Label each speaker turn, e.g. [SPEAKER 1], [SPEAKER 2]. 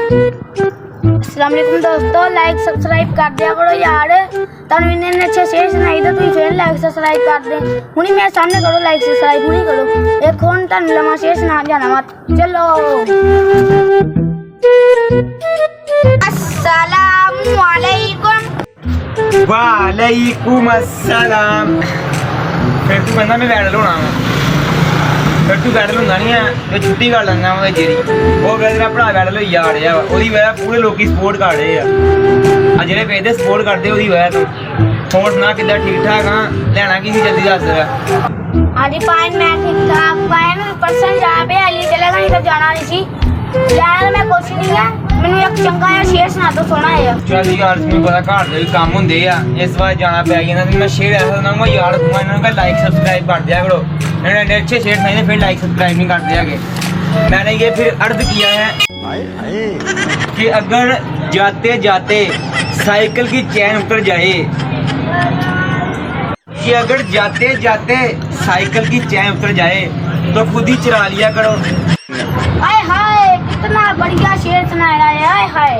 [SPEAKER 1] अस्सलाम वालेकुम दोस्तों, लाइक सब्सक्राइब कर दिया करो यार। तन ने अच्छे शेर सुनाई तो तुम फिर लाइक सब्सक्राइब कर दे। हुनी मेरे सामने करो, लाइक सब्सक्राइब हुनी करो। एक कौन तन लमा शेर सुना जाना मत। चलो अस्सलामु अलैकुम।
[SPEAKER 2] वालेकुम अस्सलाम। फिर तू कहना मैं बैटल होना फिर तू बैटल होंदा नहीं है तो छुट्टी कर लेना वा जेरी वो मेरा भरा बैटल होई जा रहा ओदी वजह पूरे लोकी सपोर्ट कर रहे आ जेह्ड़े पेदे सपोर्ट करदे ओदी वजह तो होर सुना किद्दां ठीक ठाक हाँ लैना की जल्दी दस
[SPEAKER 1] हाली पाइन मैं ठीक ठाक पाइन परसन जा पे हाली चलेगा नहीं तो जाना नहीं सी लैना मैं कुछ नहीं है। मैनू एक चंगा या शेर सुना दो सोना है
[SPEAKER 2] चल यार तुम्हें पता घर दे भी कम होंदे आ इस बार जाना पै गया ना मैं शेर ऐसा सुनाऊंगा यार तुम इन्होंने लाइक सब्सक्राइब कर दिया करो इन्होंने अच्छे शेर सुनाए फिर लाइक सब्सक्राइब नहीं करते आगे। मैंने ये फिर अर्ज किया है कि अगर जाते जाते साइकिल की चैन उतर जाए कि अगर जाते जाते साइकिल की चैन उतर जाए तो खुद ही चला लिया करो।
[SPEAKER 1] हाय हाय कितना बढ़िया शेर सुनाया है। हाय हाय